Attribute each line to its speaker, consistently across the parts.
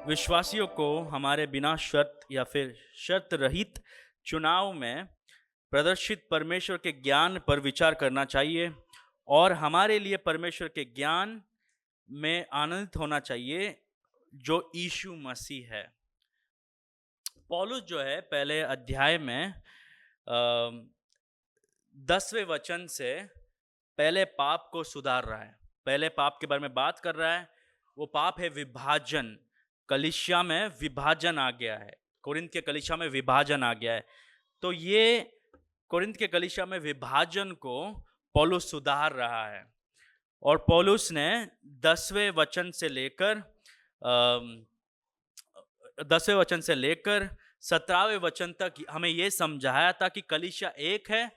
Speaker 1: विश्वासियों को हमारे बिना शर्त या फिर शर्त रहित चुनाव में प्रदर्शित परमेश्वर के ज्ञान पर विचार करना चाहिए और हमारे लिए परमेश्वर के ज्ञान में आनंदित होना चाहिए जो यीशु मसीह है। पौलुस जो है पहले अध्याय में 10वें वचन से पहले पाप को सुधार रहा है। पहले पाप के बारे में बात कर रहा है। वो पाप है विभाजन। कलीसिया में विभाजन आ गया है। कोरिन्थ के कलीसिया में विभाजन आ गया है। तो ये कोरिन्थ के कलीसिया में विभाजन को पौलुस सुधार रहा है और पौलुस ने 10वें वचन से लेकर 17वें वचन तक हमें यह समझाया था कि कलीसिया एक है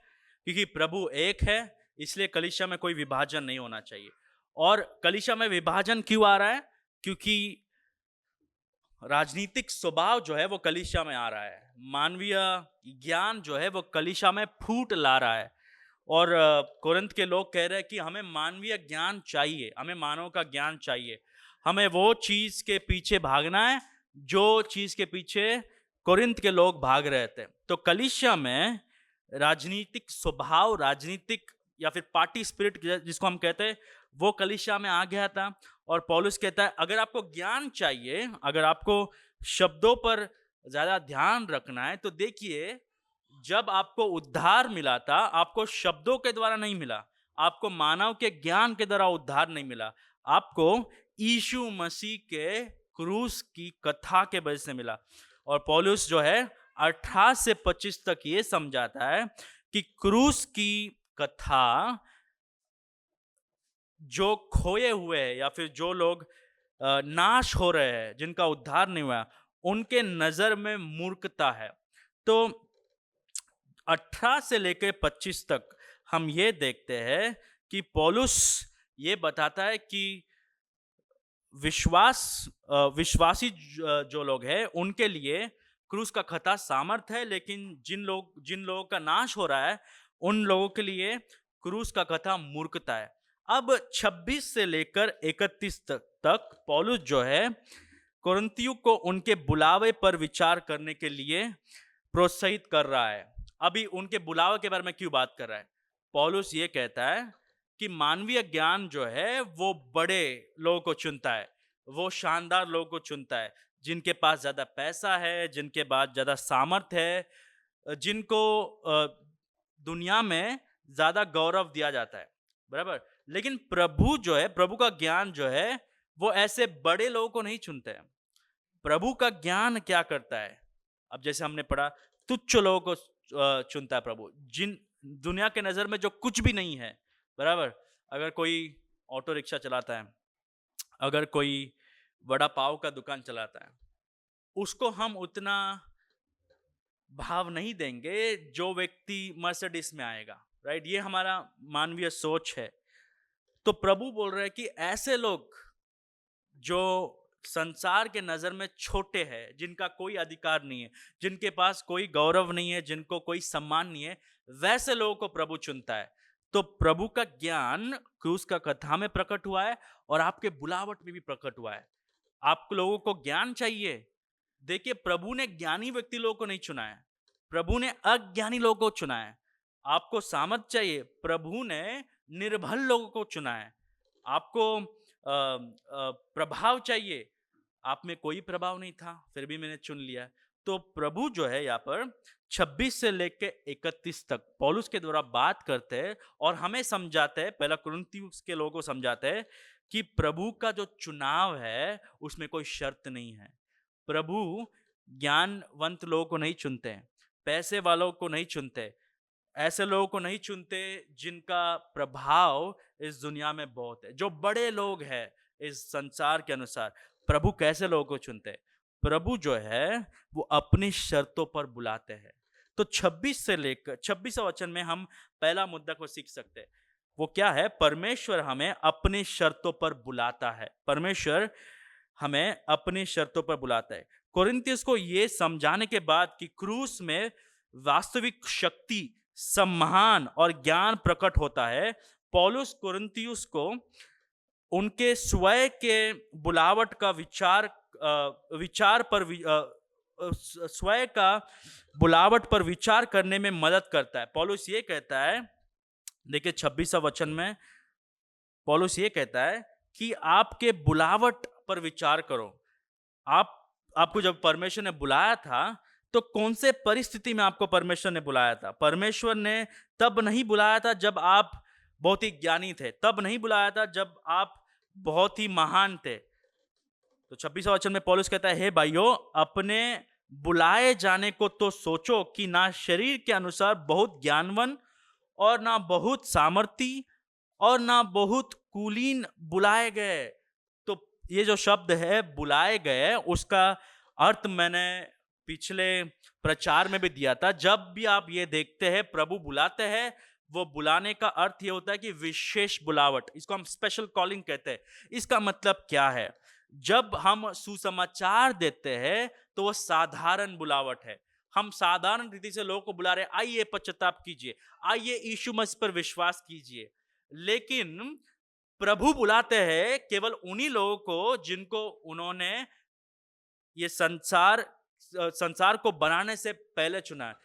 Speaker 1: क्योंकि प्रभु एक है, इसलिए कलीसिया में कोई विभाजन नहीं होना चाहिए। और कलीसिया में विभाजन क्यों आ रहा है? क्योंकि राजनीतिक स्वभाव जो है वो कलीसिया में आ रहा है, मानवीय ज्ञान जो है वो कलीसिया में फूट ला रहा है। और कोरिन्थ के लोग कह रहे हैं कि हमें मानवीय ज्ञान चाहिए, हमें मानव का ज्ञान चाहिए, हमें वो चीज के पीछे भागना है जो चीज के पीछे कोरिन्थ के लोग भाग रहे थे। तो कलीसिया में राजनीतिक स्वभाव, राजनीतिक या फिर पार्टी स्पिरिट जिसको हम कहते हैं, वो कलीसिया में आ गया था। और पौलुस कहता है अगर आपको ज्ञान चाहिए, अगर आपको शब्दों पर ज्यादा ध्यान रखना है, तो देखिए जब आपको उद्धार मिला था, आपको शब्दों के द्वारा नहीं मिला, आपको मानव के ज्ञान के द्वारा उद्धार नहीं मिला, आपको यीशु मसीह के क्रूस की कथा के वजह से मिला। और पौलुस जो है 18 से 25 तक ये समझाता है कि क्रूस की कथा जो खोए हुए हैं या फिर जो लोग नाश हो रहे हैं, जिनका उद्धार नहीं हुआ, उनके नजर में मूर्खता है। तो 18 से लेकर 25 तक हम ये देखते हैं कि पौलुस ये बताता है कि विश्वासी जो लोग हैं उनके लिए क्रूस का खता सामर्थ है, लेकिन जिन लोगों का नाश हो रहा है उन लोगों के लिए क्रूस का कथा मूर्खता है। अब 26 से लेकर 31 तक पौलुस जो है कोरिन्थियों को उनके बुलावे पर विचार करने के लिए प्रोत्साहित कर रहा है। अभी उनके बुलावे के बारे में क्यों बात कर रहा है? पौलुस ये कहता है कि मानवीय ज्ञान जो है वो बड़े लोगों को चुनता है, वो शानदार लोगों को चुनता है, जिनके पास ज्यादा पैसा है, जिनके पास ज्यादा सामर्थ्य है, जिनको दुनिया में ज्यादा गौरव दिया जाता है, बराबर। लेकिन प्रभु जो है, प्रभु का ज्ञान जो है वो ऐसे बड़े लोगों को नहीं चुनते हैं। प्रभु का ज्ञान क्या करता है? अब जैसे हमने पढ़ा, तुच्छ लोगों को चुनता है प्रभु, जिन दुनिया के नजर में जो कुछ भी नहीं है, बराबर। अगर कोई ऑटो रिक्शा चलाता है, अगर कोई वड़ा पाव का दुकान चलाता है, उसको हम उतना भाव नहीं देंगे जो व्यक्ति मर्सिडीज में आएगा, राइट। ये हमारा मानवीय सोच है। तो प्रभु बोल रहे हैं कि ऐसे लोग जो संसार के नजर में छोटे हैं, जिनका कोई अधिकार नहीं है, जिनके पास कोई गौरव नहीं है, जिनको कोई सम्मान नहीं है, वैसे लोगों को प्रभु चुनता है। तो प्रभु का ज्ञान क्रूस का कथा में प्रकट हुआ है और आपके बुलावट में भी प्रकट हुआ है। आप लोगों को ज्ञान चाहिए, देखिए प्रभु ने ज्ञानी व्यक्ति लोगों को नहीं चुना है, प्रभु ने अज्ञानी लोगों को चुना है। आपको सामर्थ चाहिए, प्रभु ने निर्बल लोगों को चुना है। आपको प्रभाव चाहिए, आप में कोई प्रभाव नहीं था, फिर भी मैंने चुन लिया। तो प्रभु जो है यहाँ पर 26 से लेकर 31 तक पौलुस के द्वारा बात करते हैं और हमें समझाते हैं, पहला कुरिन्थियों के लोगों को समझाते हैं कि प्रभु का जो चुनाव है उसमें कोई शर्त नहीं है। प्रभु ज्ञानवंत लोगों को नहीं चुनते हैं, पैसे वालों को नहीं चुनते, ऐसे लोगों को नहीं चुनते जिनका प्रभाव इस दुनिया में बहुत है, जो बड़े लोग हैं इस संसार के अनुसार। प्रभु कैसे लोगों को चुनते हैं? प्रभु जो है वो अपनी शर्तों पर बुलाते हैं। तो 26 से लेकर 26वें वचन में हम पहला मुद्दा को सीख सकते हैं। वो क्या है? परमेश्वर हमें अपनी शर्तों पर बुलाता है। परमेश्वर हमें अपनी शर्तों पर बुलाता है। कोरिन्थियस को यह समझाने के बाद कि क्रूस में वास्तविक शक्ति, सम्मान और ज्ञान प्रकट होता है, पौलुस कोरिन्थियुस को उनके स्वयं के बुलावट का विचार विचार पर स्वयं का बुलावट पर विचार करने में मदद करता है। पौलुस ये कहता है, देखिए 26वां वचन में पौलुस ये कहता है कि आपके बुलावट पर विचार करो। आपको जब परमेश्वर ने बुलाया था तो कौन से परिस्थिति में आपको परमेश्वर ने बुलाया था? परमेश्वर ने तब नहीं बुलाया था जब आप बहुत ही ज्ञानी थे, तब नहीं बुलाया था जब आप बहुत ही महान थे। तो 26वां वचन में पौलुस कहता है, हे भाइयों, अपने बुलाए जाने को तो सोचो कि ना शरीर के अनुसार बहुत ज्ञानवान और ना बहुत सामर्थी और ना बहुत कुलीन बुलाए गए। तो ये जो शब्द है बुलाए गए, उसका अर्थ मैंने पिछले प्रचार में भी दिया था। जब भी आप ये देखते हैं प्रभु बुलाते हैं, वो बुलाने का अर्थ ये होता है कि विशेष बुलावट, इसको हम स्पेशल कॉलिंग कहते हैं। इसका मतलब क्या है? जब हम सुसमाचार देते हैं तो वो साधारण बुलावट है। हम साधारण रीति से लोगों को बुला रहे हैं, आइए पश्चाताप कीजिए, आइए यीशु मसीह पर विश्वास कीजिए। लेकिन प्रभु बुलाते हैं केवल उन्हीं लोगों को जिनको उन्होंने ये संसार को बनाने से पहले चुना है,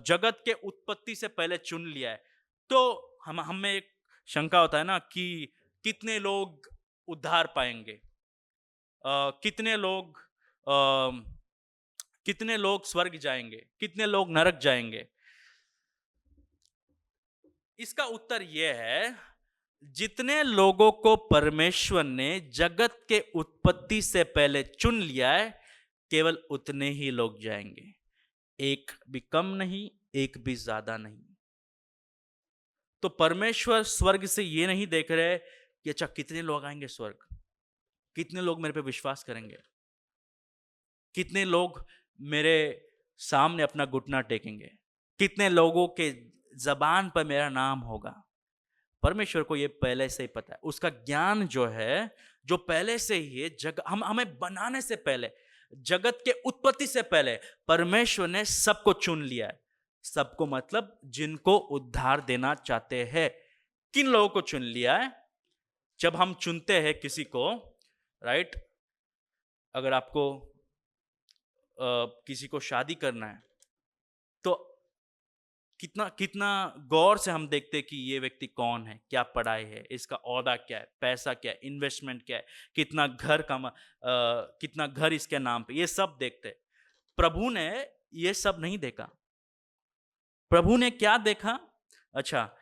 Speaker 1: जगत के उत्पत्ति से पहले चुन लिया है। तो हमें एक शंका होता है ना कि कितने लोग उद्धार पाएंगे, कितने लोग कितने लोग स्वर्ग जाएंगे, कितने लोग नरक जाएंगे। इसका उत्तर यह है, जितने लोगों को परमेश्वर ने जगत के उत्पत्ति से पहले चुन लिया है, केवल उतने ही लोग जाएंगे। एक भी कम नहीं, एक भी ज्यादा नहीं। तो परमेश्वर स्वर्ग से ये नहीं देख रहे कि अच्छा कितने लोग आएंगे स्वर्ग, कितने लोग मेरे पे विश्वास करेंगे, कितने लोग मेरे सामने अपना घुटना टेकेंगे, कितने लोगों के जबान पर मेरा नाम होगा। परमेश्वर को ये पहले से ही पता है। उसका ज्ञान जो है, जो पहले से ही है, हमें बनाने से पहले, जगत के उत्पत्ति से पहले परमेश्वर ने सबको चुन लिया है। सबको मतलब जिनको उद्धार देना चाहते हैं। किन लोगों को चुन लिया है? जब हम चुनते हैं किसी को, राइट, अगर आपको किसी को शादी करना है तो कितना कितना गौर से हम देखते हैं कि ये व्यक्ति कौन है, क्या पढ़ाई है, इसका औहदा क्या है, पैसा क्या है, इन्वेस्टमेंट क्या है, कितना घर इसके नाम पे, ये सब देखते हैं। प्रभु ने ये सब नहीं देखा। प्रभु ने क्या देखा? अच्छा,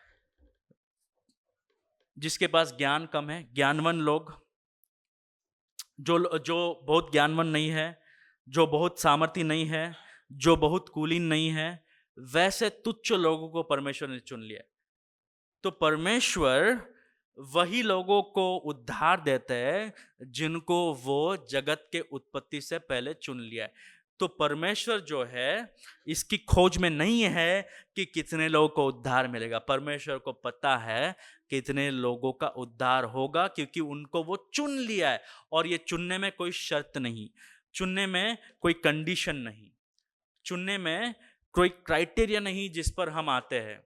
Speaker 1: जिसके पास ज्ञान कम है, ज्ञानवान लोग, जो बहुत ज्ञानवान नहीं है, जो बहुत सामर्थ्य नहीं है, जो बहुत कुलीन नहीं है, वैसे तुच्छ लोगों को परमेश्वर ने चुन लिया। तो परमेश्वर वही लोगों को उद्धार देते हैं जिनको वो जगत के उत्पत्ति से पहले चुन लिया है। तो परमेश्वर जो है इसकी खोज में नहीं है कि कितने लोगों को उद्धार मिलेगा। परमेश्वर को पता है कितने लोगों का उद्धार होगा, क्योंकि उनको वो चुन लिया है। और ये चुनने में कोई शर्त नहीं, चुनने में कोई कंडीशन नहीं, चुनने में कोई क्राइटेरिया नहीं जिस पर हम आते हैं।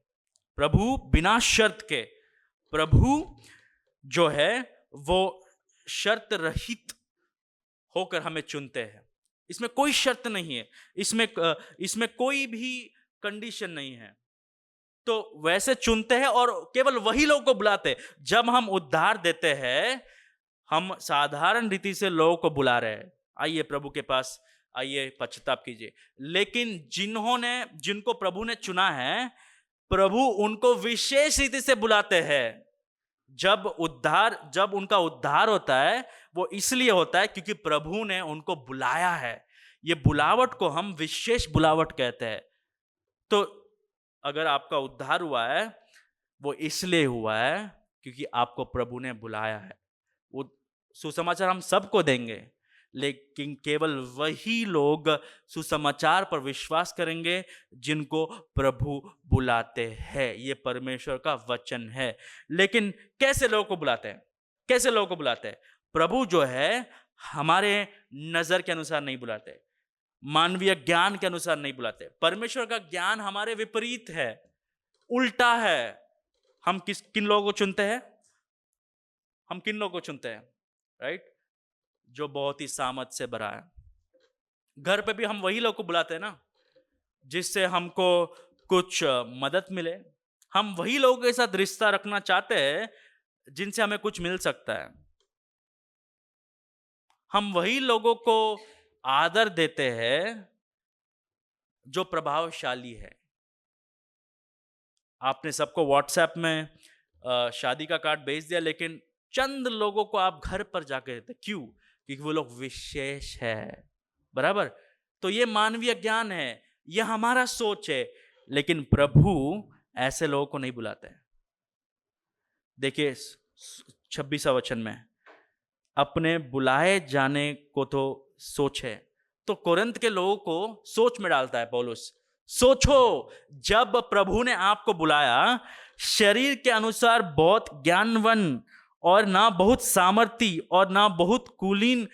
Speaker 1: प्रभु बिना शर्त के, प्रभु जो है वो शर्त रहित होकर हमें चुनते हैं। इसमें कोई शर्त नहीं है, इसमें कोई भी कंडीशन नहीं है। तो वैसे चुनते हैं और केवल वही लोगों को बुलाते हैं। जब हम उद्धार देते हैं, हम साधारण रीति से लोगों को बुला रहे हैं, आइए प्रभु के पास, आइए पश्चाताप कीजिए। लेकिन जिनको प्रभु ने चुना है, प्रभु उनको विशेष रीति से बुलाते हैं। जब उनका उद्धार होता है, वो इसलिए होता है क्योंकि प्रभु ने उनको बुलाया है। ये बुलावट को हम विशेष बुलावट कहते हैं। तो अगर आपका उद्धार हुआ है, वो इसलिए हुआ है क्योंकि आपको प्रभु ने बुलाया है। वो सुसमाचार हम सबको देंगे, लेकिन केवल वही लोग सुसमाचार पर विश्वास करेंगे जिनको प्रभु बुलाते हैं। ये परमेश्वर का वचन है। लेकिन कैसे लोगों को बुलाते हैं? कैसे लोगों को बुलाते हैं? प्रभु जो है हमारे नजर के अनुसार नहीं बुलाते, मानवीय ज्ञान के अनुसार नहीं बुलाते। परमेश्वर का ज्ञान हमारे विपरीत है, उल्टा है। हम किन लोगों को चुनते हैं? हम किन लोगों को चुनते हैं? राइट? जो बहुत ही सामर्थ से भरा है। घर पे भी हम वही लोग को बुलाते हैं ना, जिससे हमको कुछ मदद मिले। हम वही लोगों के साथ रिश्ता रखना चाहते हैं जिनसे हमें कुछ मिल सकता है। हम वही लोगों को आदर देते हैं जो प्रभावशाली है। आपने सबको व्हाट्सएप में शादी का कार्ड भेज दिया, लेकिन चंद लोगों को आप घर पर जाके देते। क्यों? क्योंकि वो लोग विशेष है। बराबर? तो ये मानवीय ज्ञान है, यह हमारा सोच है, लेकिन प्रभु ऐसे लोगों को नहीं बुलाते हैं। देखिए 26वां वचन में, अपने बुलाए जाने को तो सोचे। तो कोरिन्थ के लोगों को सोच में डालता है पौलुस। सोचो, जब प्रभु ने आपको बुलाया, शरीर के अनुसार बहुत ज्ञानवान और ना बहुत सामर्थी और ना बहुत कुलीन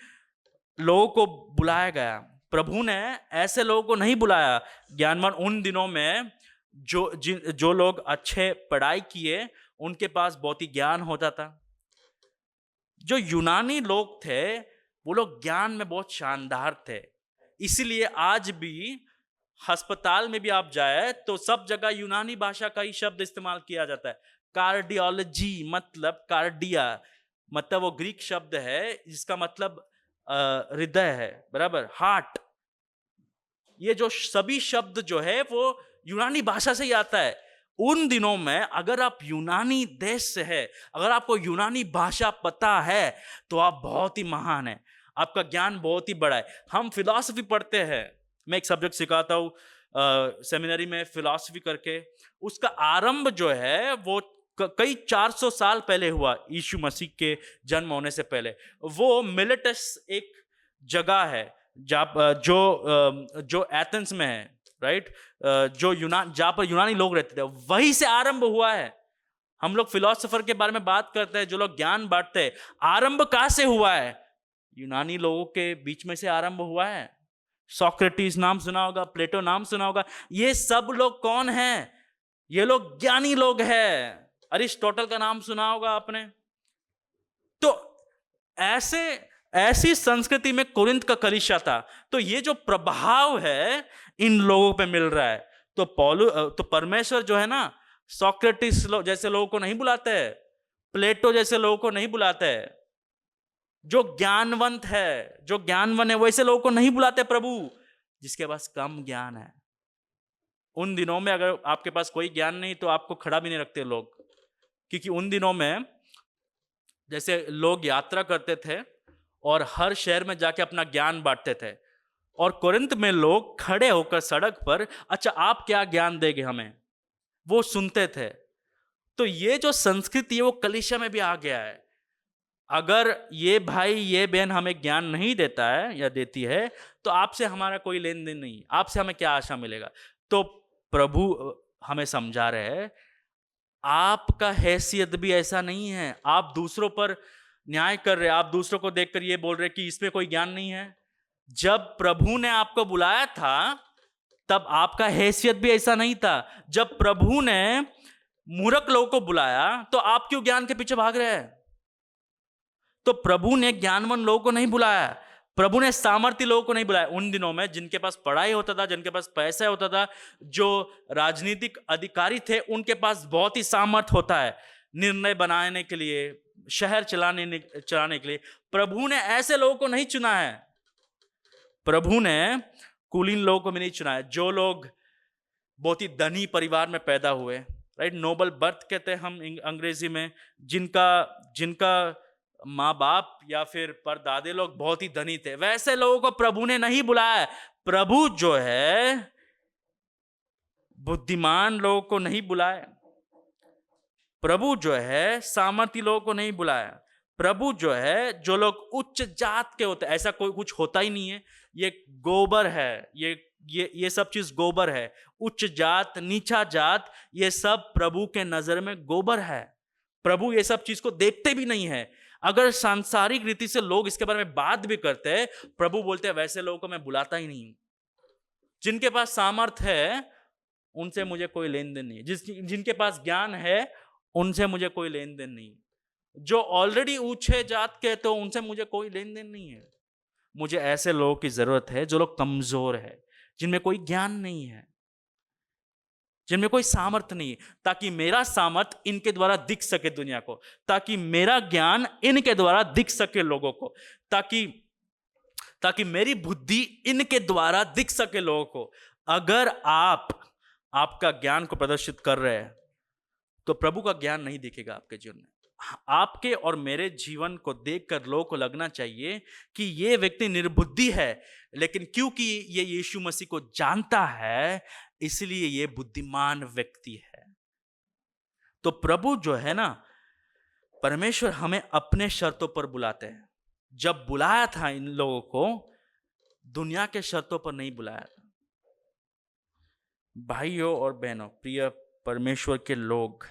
Speaker 1: लोगों को बुलाया गया। प्रभु ने ऐसे लोगों को नहीं बुलाया। ज्ञानवान उन दिनों में जो लोग अच्छे पढ़ाई किए, उनके बहुत ही ज्ञान होता था। जो यूनानी लोग थे, वो लोग ज्ञान में बहुत शानदार थे। इसीलिए आज भी अस्पताल में भी आप जाए तो सब जगह यूनानी भाषा का ही शब्द इस्तेमाल किया जाता है। कार्डियोलॉजी मतलब कार्डिया, मतलब वो ग्रीक शब्द है जिसका मतलब हृदय है, बराबर, हार्ट। ये जो सभी शब्द जो है वो यूनानी भाषा से ही आता है। उन दिनों में अगर आप यूनानी देश से है, अगर आपको यूनानी भाषा पता है, तो आप बहुत ही महान है, आपका ज्ञान बहुत ही बड़ा है। हम फिलॉसफी पढ़ते हैं, मैं एक सब्जेक्ट सिखाता हूँ सेमिनरी में, फिलॉसफी करके। उसका आरंभ जो है वो कई 400 साल पहले हुआ, यीशु मसीह के जन्म होने से पहले। वो मिलेटस एक जगह है जो एथेंस में है, राइट, जहां पर यूनानी लोग रहते थे, वहीं से आरंभ हुआ है। हम लोग फिलोसोफर के बारे में बात करते हैं, जो लोग ज्ञान बांटते हैं, आरंभ कहां से हुआ है? यूनानी लोगों के बीच में से आरंभ हुआ है। सोक्रेटिस नाम सुना होगा, प्लेटो नाम सुना होगा। ये सब लोग कौन हैं? ये लोग ज्ञानी लोग हैं। अरिस्टोटल का नाम सुना होगा आपने। तो ऐसी संस्कृति में कोरिन्थ का कलीसिया था। तो ये जो प्रभाव है इन लोगों पे मिल रहा है। तो परमेश्वर जो है ना, सोक्रेटिस जैसे लोगों को नहीं बुलाते है, प्लेटो जैसे लोगों को नहीं बुलाते है। जो ज्ञानवंत है, जो ज्ञानवान है, वैसे लोगों को नहीं बुलाते प्रभु, जिसके पास कम ज्ञान है। उन दिनों में अगर आपके पास कोई ज्ञान नहीं तो आपको खड़ा भी नहीं रखते लोग, क्योंकि उन दिनों में जैसे लोग यात्रा करते थे और हर शहर में जाके अपना ज्ञान बांटते थे, और कोरिन्थ में लोग खड़े होकर सड़क पर, अच्छा आप क्या ज्ञान देंगे हमें, वो सुनते थे। तो ये जो संस्कृति है वो कलीसिया में भी आ गया है। अगर ये भाई ये बहन हमें ज्ञान नहीं देता है या देती है, तो आपसे हमारा कोई लेन देन नहीं, आपसे हमें क्या आशा मिलेगा? तो प्रभु हमें समझा रहे हैं, आपका हैसियत भी ऐसा नहीं है। आप दूसरों पर न्याय कर रहे, आप दूसरों को देखकर ये बोल रहे कि इसमें कोई ज्ञान नहीं है। जब प्रभु ने आपको बुलाया था तब आपका हैसियत भी ऐसा नहीं था। जब प्रभु ने मूर्ख लोगों को बुलाया तो आप क्यों ज्ञान के पीछे भाग रहे हैं? तो प्रभु ने ज्ञानवान लोगों को नहीं बुलाया, प्रभु ने सामर्थ्य लोगों को नहीं बुलाया। उन दिनों में जिनके पास पढ़ाई होता था, जिनके पास पैसा होता था, जो राजनीतिक अधिकारी थे, उनके पास बहुत ही सामर्थ्य होता है निर्णय बनाने के लिए, शहर चलाने के लिए। प्रभु ने ऐसे लोगों को नहीं चुना है। प्रभु ने कुलीन लोगों को भी नहीं चुना है, जो लोग बहुत ही धनी परिवार में पैदा हुए, राइट, नोबल बर्थ कहते हैं हम अंग्रेजी में, जिनका माँ बाप या फिर परदादे लोग बहुत ही धनी थे, वैसे लोगों को प्रभु ने नहीं बुलाया। प्रभु जो है बुद्धिमान लोगों को नहीं बुलाया, प्रभु जो है सामर्थी लोगों को नहीं बुलाया। प्रभु जो है जो लोग उच्च जात के होते, ऐसा कोई कुछ होता ही नहीं है, ये गोबर है, ये सब चीज गोबर है। उच्च जात, नीचा जात, ये सब प्रभु के नजर में गोबर है। प्रभु ये सब चीज को देखते भी नहीं है। अगर सांसारिक रीति से लोग इसके बारे में बात भी करते हैं, प्रभु बोलते हैं वैसे लोगों को मैं बुलाता ही नहीं। जिनके पास सामर्थ है उनसे मुझे कोई लेन देन नहीं, जिनके पास ज्ञान है उनसे मुझे कोई लेन देन नहीं। जो ऑलरेडी ऊंचे जात के, तो उनसे मुझे कोई लेन देन नहीं है। मुझे ऐसे लोगों की जरूरत है जो लोग कमजोर है, जिनमें कोई ज्ञान नहीं है, जिनमें कोई सामर्थ नहीं है, ताकि मेरा सामर्थ इनके द्वारा दिख सके दुनिया को, ताकि मेरा ज्ञान इनके द्वारा दिख सके लोगों को, ताकि ताकि मेरी बुद्धि इनके द्वारा दिख सके लोगों को। अगर आप आपका ज्ञान को प्रदर्शित कर रहे हैं, तो प्रभु का ज्ञान नहीं दिखेगा आपके जीवन में। आपके और मेरे जीवन को देखकर लोगों को लगना चाहिए कि ये व्यक्ति निर्बुद्धि है, लेकिन क्योंकि ये यीशु मसीह को जानता है, इसलिए ये बुद्धिमान व्यक्ति है। तो प्रभु जो है ना, परमेश्वर हमें अपने शर्तों पर बुलाते हैं। जब बुलाया था इन लोगों को, दुनिया के शर्तों पर नहीं बुलाया था। भाइयों और बहनों, प्रिय परमेश्वर के लोग,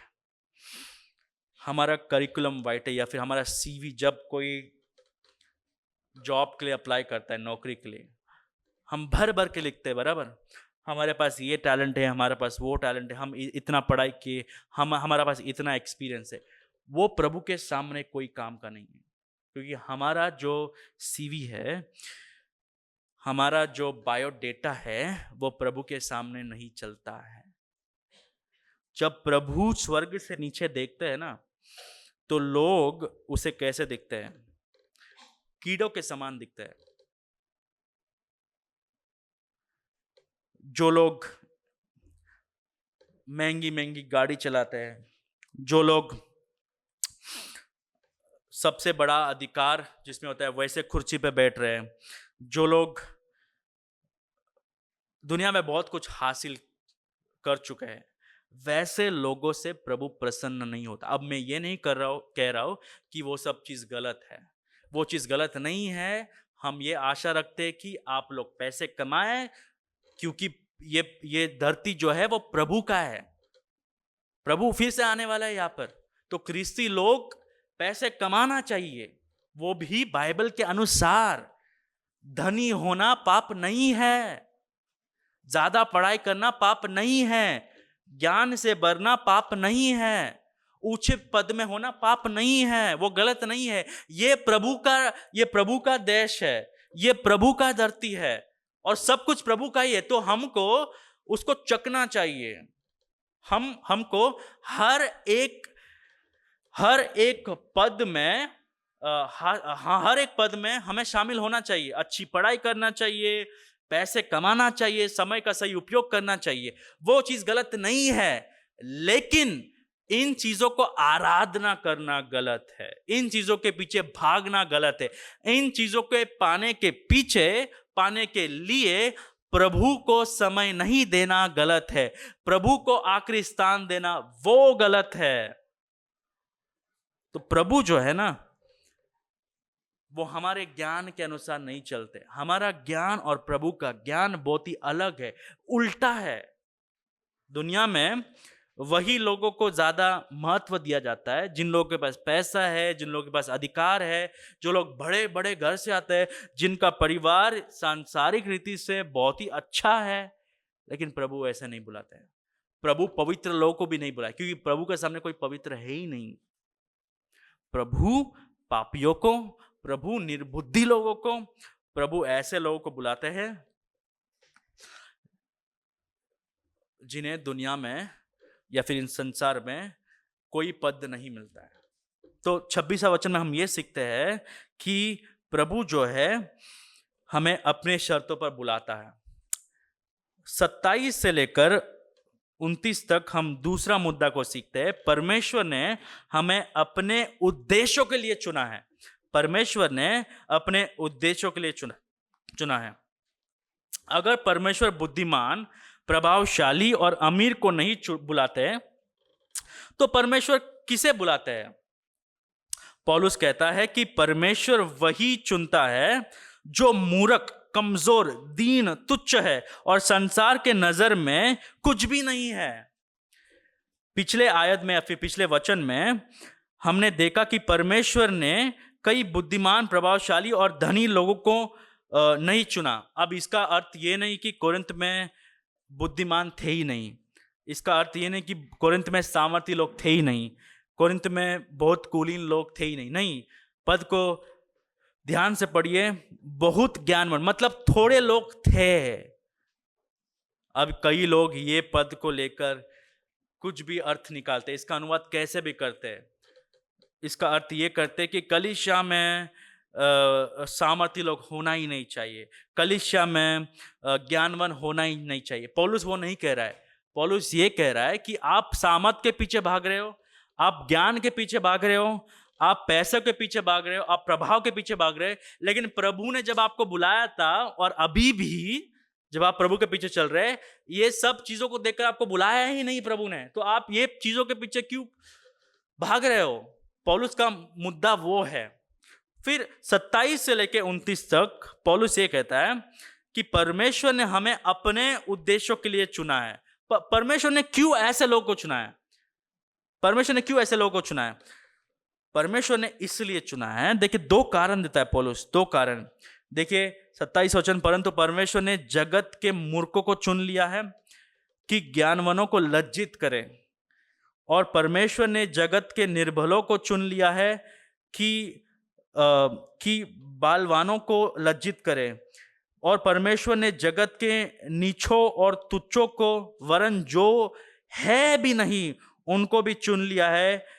Speaker 1: हमारा करिकुलम वाइटे या फिर हमारा सीवी, जब कोई जॉब के लिए अप्लाई करता है, नौकरी के लिए, हम भर भर के लिखते हैं, बराबर। हमारे पास ये टैलेंट है, हमारे पास वो टैलेंट है, हम इतना पढ़ाई किए, हमारा पास इतना एक्सपीरियंस है। वो प्रभु के सामने कोई काम का नहीं है, क्योंकि हमारा जो सीवी है, हमारा जो बायोडेटा है, वो प्रभु के सामने नहीं चलता है। जब प्रभु स्वर्ग से नीचे देखते हैं ना, तो लोग उसे कैसे दिखते हैं? कीड़ों के समान दिखते हैं। जो लोग महंगी महंगी गाड़ी चलाते हैं, जो लोग सबसे बड़ा अधिकार जिसमें होता है वैसे कुर्सी पे बैठ रहे हैं, जो लोग दुनिया में बहुत कुछ हासिल कर चुके हैं, वैसे लोगों से प्रभु प्रसन्न नहीं होता। अब मैं ये नहीं कह रहा हूं कि वो सब चीज गलत है, वो चीज गलत नहीं है। हम ये आशा रखते हैं कि आप लोग पैसे कमाएं, क्योंकि ये धरती जो है वो प्रभु का है। प्रभु फिर से आने वाला है यहाँ पर, तो ख्रिस्ती लोग पैसे कमाना चाहिए, वो भी बाइबल के अनुसार। धनी होना पाप नहीं है, ज्यादा पढ़ाई करना पाप नहीं है, ज्ञान से भरना पाप नहीं है, ऊंचे पद में होना पाप नहीं है, वो गलत नहीं है। ये प्रभु का देश है, ये प्रभु का धरती है, और सब कुछ प्रभु का ही है। तो हमको उसको चखना चाहिए। हमको हर एक पद में हर एक पद में हमें शामिल होना चाहिए। अच्छी पढ़ाई करना चाहिए, पैसे कमाना चाहिए, समय का सही उपयोग करना चाहिए, वो चीज गलत नहीं है। लेकिन इन चीजों को आराधना करना गलत है, इन चीजों के पीछे भागना गलत है, इन चीजों के पाने के लिए प्रभु को समय नहीं देना गलत है, प्रभु को आखिरी स्थान देना वो गलत है। तो प्रभु जो है ना, वो हमारे ज्ञान के अनुसार नहीं चलते। हमारा ज्ञान और प्रभु का ज्ञान बहुत ही अलग है, उल्टा है। दुनिया में वही लोगों को ज्यादा महत्व दिया जाता है जिन लोगों के पास पैसा है, जिन लोगों के पास अधिकार है, जो लोग बड़े बड़े घर से आते हैं, जिनका परिवार सांसारिक रीति से बहुत ही अच्छा है। लेकिन प्रभु ऐसा नहीं बुलाते हैं। प्रभु पवित्र लोगों को भी नहीं बुलाए, क्योंकि प्रभु के सामने कोई पवित्र है ही नहीं। प्रभु पापियों को, प्रभु निर्बुद्धि लोगों को, प्रभु ऐसे लोगों को बुलाते हैं जिन्हें दुनिया में या फिर इन संसार में कोई पद नहीं मिलता है। तो 26वां वचन में हम ये सीखते हैं कि प्रभु जो है हमें अपने शर्तों पर बुलाता है। 27 से लेकर 29 तक हम दूसरा मुद्दा को सीखते हैं। परमेश्वर ने हमें अपने उद्देश्यों के लिए चुना है। परमेश्वर ने अपने उद्देश्यों के लिए चुना है। अगर परमेश्वर बुद्धिमान, प्रभावशाली और अमीर को नहीं बुलाते, तो परमेश्वर किसे बुलाते हैं? पौलुस कहता है कि परमेश्वर वही चुनता है जो मूर्ख, कमजोर, दीन, तुच्छ है और संसार के नजर में कुछ भी नहीं है। पिछले आयत में या फिर पिछले वचन में हमने देखा कि परमेश्वर ने कई बुद्धिमान, प्रभावशाली और धनी लोगों को नहीं चुना। अब इसका अर्थ ये नहीं कि कोरिन्थ में बुद्धिमान थे ही नहीं, इसका अर्थ ये नहीं कि कोरिन्थ में सामर्थी लोग थे ही नहीं। कोरिन्थ में बहुत कुलीन लोग थे ही नहीं। नहीं, पद को ध्यान से पढ़िए, बहुत ज्ञानवान मतलब थोड़े लोग थे। अब कई लोग ये पद को लेकर कुछ भी अर्थ निकालते, इसका अनुवाद कैसे भी करते हैं। इसका अर्थ ये करते कि कलीसिया में सामर्थी लोग होना ही नहीं चाहिए, कलीसिया में ज्ञानवान होना ही नहीं चाहिए। पौलुस वो नहीं कह रहा है। पौलुस ये कह रहा है कि आप सामर्थ के पीछे भाग रहे हो, आप ज्ञान के पीछे भाग रहे हो, आप पैसे के पीछे भाग रहे हो, आप प्रभाव के पीछे भाग रहे हो, लेकिन प्रभु ने जब आपको बुलाया था और अभी भी जब आप प्रभु के पीछे चल रहे हैं, ये सब चीजों को देखकर आपको बुलाया ही नहीं प्रभु ने, तो आप ये चीजों के पीछे क्यों भाग रहे हो। पौलुस का मुद्दा वो है। फिर 27 से लेकर 29 तक पौलुस ये कहता है कि परमेश्वर ने हमें अपने उद्देश्यों के लिए चुना है। परमेश्वर ने क्यों ऐसे लोगों को चुना है? परमेश्वर ने क्यों ऐसे लोगों को चुना है? परमेश्वर ने इसलिए चुना है, देखिए 2 कारण देता है पौलुस, 2 कारण। देखिए 27 वचन, परंतु परमेश्वर ने जगत के मूर्खों को चुन लिया है कि ज्ञानवानों को लज्जित करे, और परमेश्वर ने जगत के निर्बलों को चुन लिया है कि बालवानों को लज्जित करे, और परमेश्वर ने जगत के नीचों और तुच्छों को, वरन जो है भी नहीं उनको भी चुन लिया है,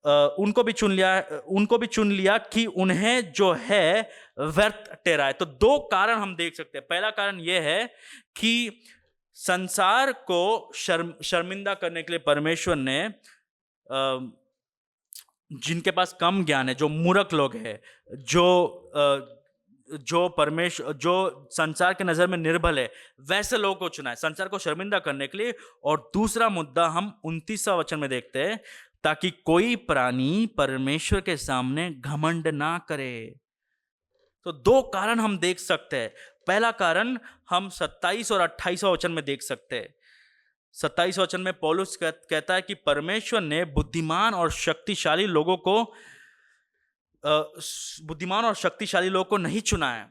Speaker 1: उनको भी चुन लिया कि उन्हें जो है व्यर्थ ठहराए। तो 2 कारण हम देख सकते हैं। पहला कारण यह है कि संसार को शर्मिंदा करने के लिए परमेश्वर ने जिनके पास कम ज्ञान है, जो मूर्ख लोग हैं, जो संसार के नजर में निर्बल है, वैसे लोगों को चुना है संसार को शर्मिंदा करने के लिए। और दूसरा मुद्दा हम 29वां वचन में देखते हैं, ताकि कोई प्राणी परमेश्वर के सामने घमंड ना करे। तो 2 कारण हम देख सकते हैं। पहला कारण हम 27 और 28वां वचन में देख सकते हैं। 27 वचन में पौलुस कहता है कि परमेश्वर ने बुद्धिमान और शक्तिशाली लोगों को नहीं चुना है,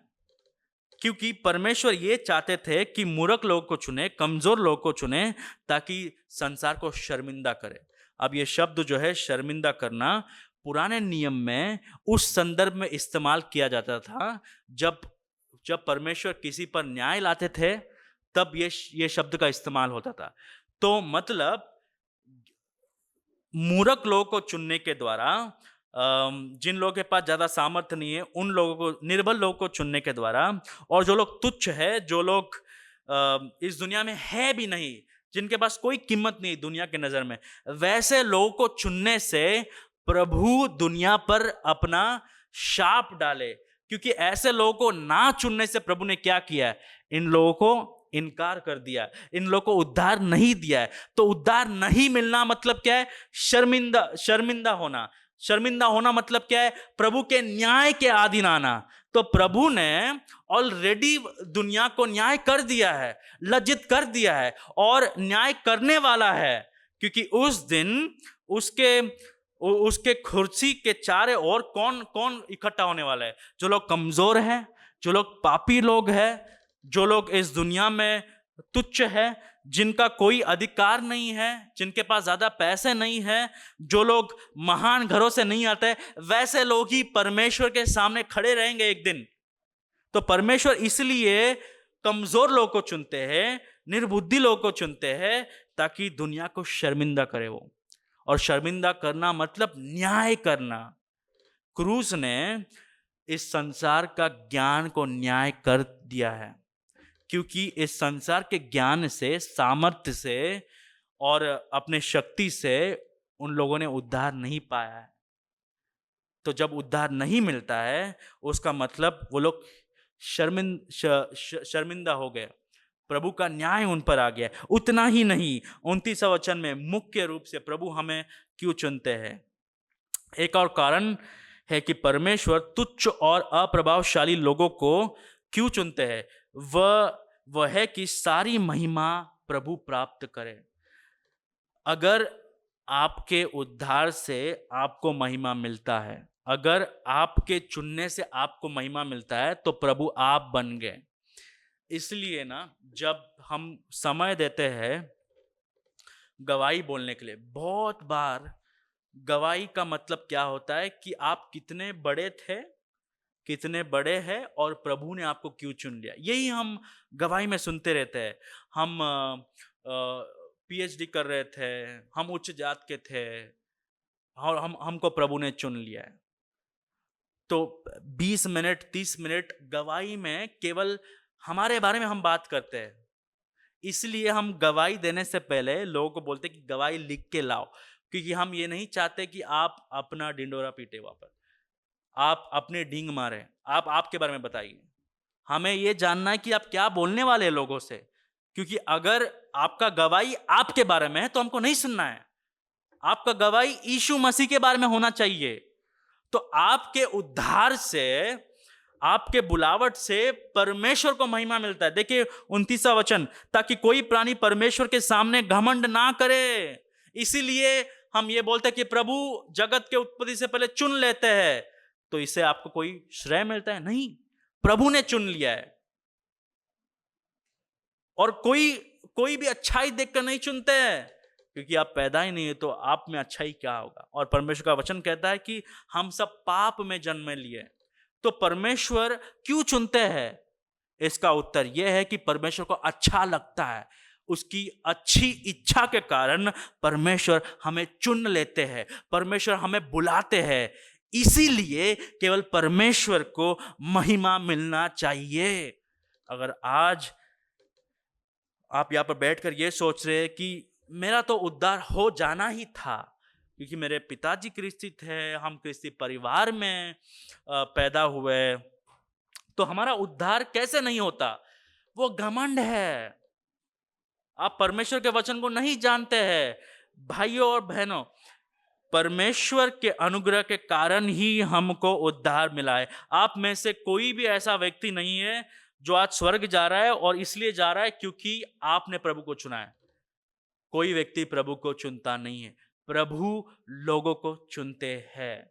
Speaker 1: क्योंकि परमेश्वर ये चाहते थे कि मूर्ख लोगों को चुने, कमजोर लोगों को चुने, ताकि संसार को शर्मिंदा करे। अब ये शब्द जो है शर्मिंदा करना, पुराने नियम में उस संदर्भ में इस्तेमाल किया जाता था जब परमेश्वर किसी पर न्याय लाते थे, तब ये शब्द का इस्तेमाल होता था। तो मतलब मूर्ख लोगों को चुनने के द्वारा, जिन लोगों के पास ज्यादा सामर्थ्य नहीं है, उन लोगों को, निर्बल लोगों को चुनने के द्वारा, और जो लोग तुच्छ है, जो लोग इस दुनिया में है भी नहीं, जिनके पास कोई कीमत नहीं दुनिया के नजर में, वैसे लोगों को चुनने से प्रभु दुनिया पर अपना शाप डाले। क्योंकि ऐसे लोगों को ना चुनने से प्रभु ने क्या किया है? इन लोगों को इनकार कर दिया, इन लोगों को उद्धार नहीं दिया है। तो उद्धार नहीं मिलना मतलब क्या है? शर्मिंदा होना। शर्मिंदा होना मतलब क्या है? प्रभु के न्याय के अधीन आना। तो प्रभु ने ऑलरेडी दुनिया को न्याय कर दिया है, लज्जित कर दिया है, और न्याय करने वाला है। क्योंकि उस दिन उसके कुर्सी के चारे और कौन कौन इकट्ठा होने वाला है? जो लोग कमजोर हैं, जो लोग पापी लोग हैं, जो लोग इस दुनिया में तुच्छ है, जिनका कोई अधिकार नहीं है, जिनके पास ज्यादा पैसे नहीं है, जो लोग महान घरों से नहीं आते, वैसे लोग ही परमेश्वर के सामने खड़े रहेंगे एक दिन। तो परमेश्वर इसलिए कमजोर लोगों को चुनते हैं, निर्बुद्धि लोगों को चुनते हैं, ताकि दुनिया को शर्मिंदा करे वो। और शर्मिंदा करना मतलब न्याय करना। क्रूस ने इस संसार का ज्ञान को न्याय कर दिया है, क्योंकि इस संसार के ज्ञान से, सामर्थ्य से और अपने शक्ति से उन लोगों ने उद्धार नहीं पाया है। तो जब उद्धार नहीं मिलता है, उसका मतलब वो लोग शर्मिंदा हो गए, प्रभु का न्याय उन पर आ गया। उतना ही नहीं, 29वां वचन में मुख्य रूप से प्रभु हमें क्यों चुनते हैं? एक और कारण है कि परमेश्वर तुच्छ और अप्रभावशाली लोगों को क्यों चुनते हैं। वह है कि सारी महिमा प्रभु प्राप्त करे। अगर आपके उद्धार से आपको महिमा मिलता है, अगर आपके चुनने से आपको महिमा मिलता है, तो प्रभु आप बन गए। इसलिए ना, जब हम समय देते हैं गवाही बोलने के लिए, बहुत बार गवाही का मतलब क्या होता है कि आप कितने बड़े थे, कितने बड़े हैं और प्रभु ने आपको क्यों चुन लिया। यही हम गवाही में सुनते रहते हैं। हम पीएचडी कर रहे थे, हम उच्च जात के थे और हमको प्रभु ने चुन लिया है। तो 20 मिनट 30 मिनट गवाही में केवल हमारे बारे में हम बात करते हैं। इसलिए हम गवाही देने से पहले लोगों को बोलते हैं कि गवाही लिख के लाओ, क्योंकि हम ये नहीं चाहते कि आप अपना ढिंडोरा पीटे वापस, आप अपने ढींग मारे। आप आपके बारे में बताइए। हमें ये जानना है कि आप क्या बोलने वाले हैं लोगों से, क्योंकि अगर आपका गवाही आपके बारे में है तो हमको नहीं सुनना है। आपका गवाही यीशु मसीह के बारे में होना चाहिए। तो आपके उद्धार से, आपके बुलावट से परमेश्वर को महिमा मिलता है। देखिए 29वां वचन, ताकि कोई प्राणी परमेश्वर के सामने घमंड ना करे। इसीलिए हम ये बोलते हैं कि प्रभु जगत के उत्पत्ति से पहले चुन लेते हैं। तो इससे आपको कोई श्रेय मिलता है? नहीं, प्रभु ने चुन लिया है। और कोई भी अच्छाई देखकर नहीं चुनते हैं, क्योंकि आप पैदा ही नहीं है तो आप में अच्छाई क्या होगा। और परमेश्वर का वचन कहता है कि हम सब पाप में जन्म लिए। तो परमेश्वर क्यों चुनते हैं? इसका उत्तर यह है कि परमेश्वर को अच्छा लगता है। उसकी अच्छी इच्छा के कारण परमेश्वर हमें चुन लेते हैं, परमेश्वर हमें बुलाते हैं। इसीलिए केवल परमेश्वर को महिमा मिलना चाहिए। अगर आज आप यहाँ पर बैठकर ये सोच रहे हैं कि मेरा तो उद्धार हो जाना ही था, क्योंकि मेरे पिताजी क्रिस्ती थे, हम क्रिस्ती परिवार में पैदा हुए, तो हमारा उद्धार कैसे नहीं होता? वो घमंड है। आप परमेश्वर के वचन को नहीं जानते हैं। भाइयों और बहनों, परमेश्वर के अनुग्रह के कारण ही हमको उद्धार मिला है। आप में से कोई भी ऐसा व्यक्ति नहीं है जो आज स्वर्ग जा रहा है और इसलिए जा रहा है क्योंकि आपने प्रभु को चुना है। कोई व्यक्ति प्रभु को चुनता नहीं है, प्रभु लोगों को चुनते हैं।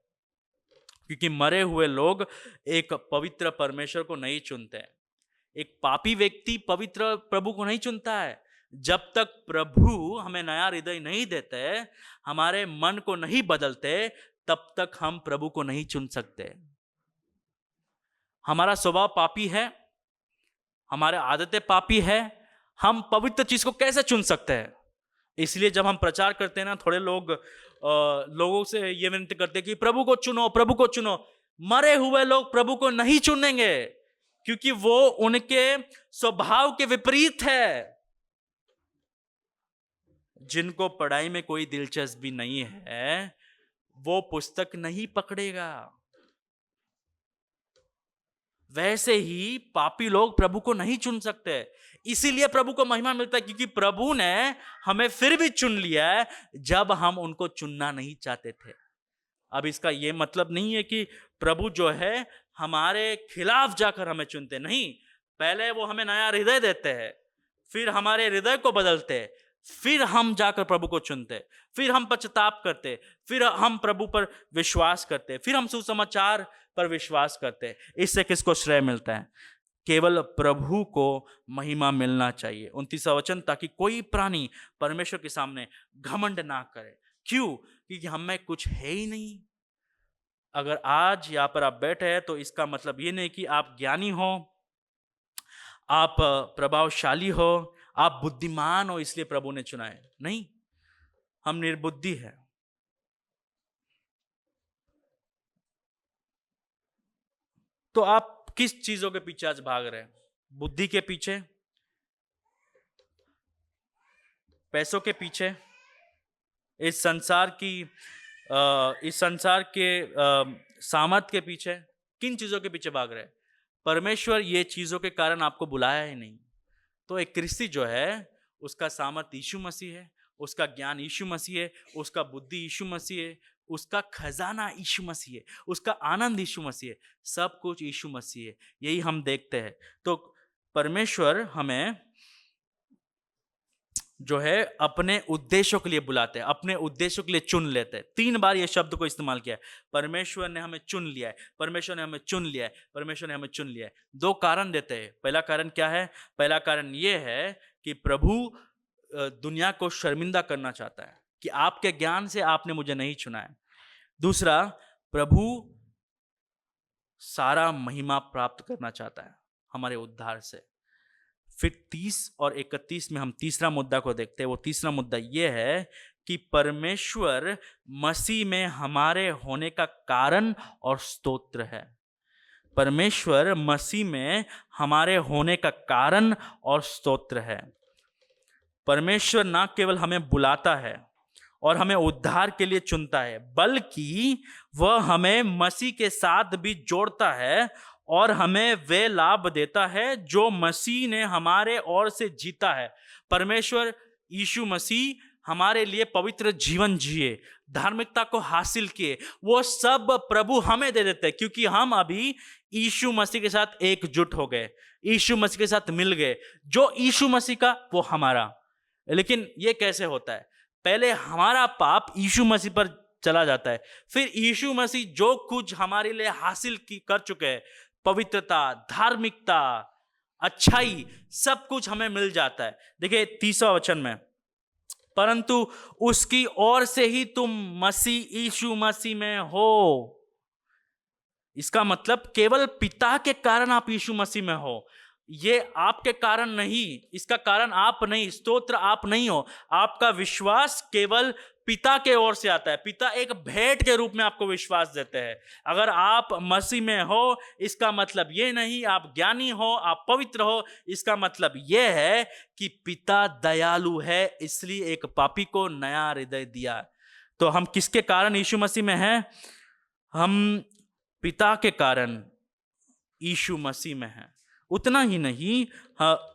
Speaker 1: क्योंकि मरे हुए लोग एक पवित्र परमेश्वर को नहीं चुनते। एक पापी व्यक्ति पवित्र प्रभु को नहीं चुनता है। जब तक प्रभु हमें नया हृदय नहीं देते, हमारे मन को नहीं बदलते, तब तक हम प्रभु को नहीं चुन सकते। हमारा स्वभाव पापी है, हमारे आदतें पापी है, हम पवित्र चीज को कैसे चुन सकते हैं? इसलिए जब हम प्रचार करते हैं ना, थोड़े लोगों से ये विनती करते हैं कि प्रभु को चुनो, प्रभु को चुनो। मरे हुए लोग प्रभु को नहीं चुनेंगे, क्योंकि वो उनके स्वभाव के विपरीत है। जिनको पढ़ाई में कोई दिलचस्पी नहीं है, वो पुस्तक नहीं पकड़ेगा। वैसे ही पापी लोग प्रभु को नहीं चुन सकते। इसीलिए प्रभु को महिमा मिलता है, क्योंकि प्रभु ने हमें फिर भी चुन लिया है जब हम उनको चुनना नहीं चाहते थे। अब इसका यह मतलब नहीं है कि प्रभु जो है हमारे खिलाफ जाकर हमें चुनते नहीं। पहले वो हमें नया हृदय देते हैं, फिर हमारे हृदय को बदलते हैं, फिर हम जाकर प्रभु को चुनते, फिर हम पश्चाताप करते, फिर हम प्रभु पर विश्वास करते, फिर हम सुसमाचार पर विश्वास करते। इससे किसको श्रेय मिलता है? केवल प्रभु को महिमा मिलना चाहिए। 29वां वचन, ताकि कोई प्राणी परमेश्वर के सामने घमंड ना करे। क्यों? क्योंकि हम में कुछ है ही नहीं। अगर आज यहाँ पर आप बैठे हैं तो इसका मतलब ये नहीं कि आप ज्ञानी हो, आप प्रभावशाली हो, आप बुद्धिमान हो इसलिए प्रभु ने चुना है। नहीं, हम निर्बुद्धि है। तो आप किस चीजों के पीछे आज भाग रहे हैं? बुद्धि के पीछे, पैसों के पीछे, इस संसार के सामर्थ के पीछे? किन चीजों के पीछे भाग रहे हैं? परमेश्वर ये चीजों के कारण आपको बुलाया ही नहीं। तो एक क्रिस्ती जो है, उसका सामर्थ यीशु मसीह है, उसका ज्ञान यीशु मसीह है, उसका बुद्धि यीशु मसीह है, उसका खजाना यीशु मसीह है, उसका आनंद यीशु मसीह है, सब कुछ यीशु मसीह है। यही हम देखते हैं। तो परमेश्वर हमें जो है अपने उद्देश्यों के लिए बुलाते हैं, अपने उद्देश्यों के लिए चुन लेते हैं। 3 बार ये शब्द को इस्तेमाल किया है, परमेश्वर ने हमें चुन लिया है, परमेश्वर ने हमें चुन लिया है, परमेश्वर ने हमें चुन लिया है। 2 कारण देते हैं। पहला कारण क्या है? पहला कारण ये है कि प्रभु दुनिया को शर्मिंदा करना चाहता है। कि आपके ज्ञान से आपने मुझे नहीं चुना है। दूसरा, प्रभु सारा महिमा प्राप्त करना चाहता है हमारे उद्धार से। फिर 30 और 31 में हम तीसरा मुद्दा को देखते हैं। वो तीसरा मुद्दा ये है कि परमेश्वर मसीह में हमारे होने का कारण और स्तोत्र है। परमेश्वर मसीह में हमारे होने का कारण और स्तोत्र है। परमेश्वर ना केवल हमें बुलाता है और हमें उद्धार के लिए चुनता है, बल्कि वह हमें मसीह के साथ भी जोड़ता है और हमें वे लाभ देता है जो मसीह ने हमारे ओर से जीता है। परमेश्वर यीशु मसीह हमारे लिए पवित्र जीवन जिए, धार्मिकता को हासिल किए, वो सब प्रभु हमें दे देते हैं, क्योंकि हम अभी यीशु मसीह के साथ एकजुट हो गए, यीशु मसीह के साथ मिल गए। जो यीशु मसीह का वो हमारा। लेकिन ये कैसे होता है? पहले हमारा पाप यीशु मसीह पर चला जाता है, फिर यीशु मसीह जो कुछ हमारे लिए हासिल कर चुके हैं, पवित्रता, धार्मिकता, अच्छाई, सब कुछ हमें मिल जाता है। देखिए 30वां वचन में, परंतु उसकी ओर से ही तुम मसीह यीशु मसीह में हो। इसका मतलब केवल पिता के कारण आप यीशु मसीह में हो, ये आपके कारण नहीं, इसका कारण आप नहीं, स्तोत्र आप नहीं हो। आपका विश्वास केवल पिता के ओर से आता है। पिता एक भेंट के रूप में आपको विश्वास देते हैं। अगर आप मसीह में हो, इसका मतलब ये नहीं आप ज्ञानी हो, आप पवित्र हो। इसका मतलब ये है कि पिता दयालु है, इसलिए एक पापी को नया हृदय दिया। तो हम किसके कारण यीशु मसीह में हैं? हम पिता के कारण यीशु मसीह में हैं। उतना ही नहीं,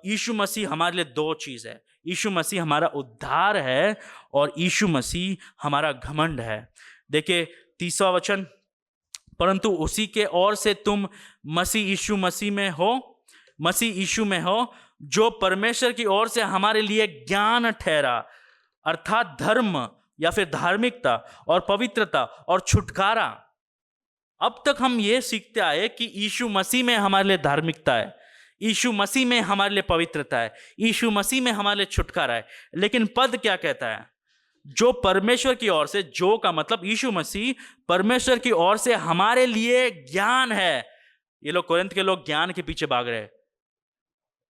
Speaker 1: यीशु मसीह हमारे लिए दो चीज है। यीशु मसीह हमारा उद्धार है और यीशु मसीह हमारा घमंड है। देखिए 30वां वचन, परंतु उसी के ओर से तुम मसीह यीशु मसीह में हो, मसीह यीशु में हो, जो परमेश्वर की ओर से हमारे लिए ज्ञान ठहरा, अर्थात धर्म या फिर धार्मिकता और पवित्रता और छुटकारा। अब तक हम ये सीखते आए कि यीशु मसीह में हमारे लिए धार्मिकता है, यीशु मसीह में हमारे लिए पवित्रता है, यीशु मसीह में हमारे लिए छुटकारा है। लेकिन पद क्या कहता है? जो परमेश्वर की ओर से, जो का मतलब यीशु मसीह परमेश्वर की ओर से हमारे लिए ज्ञान है। ये लोग, कोरिन्थ के लोग ज्ञान के पीछे भाग रहे हैं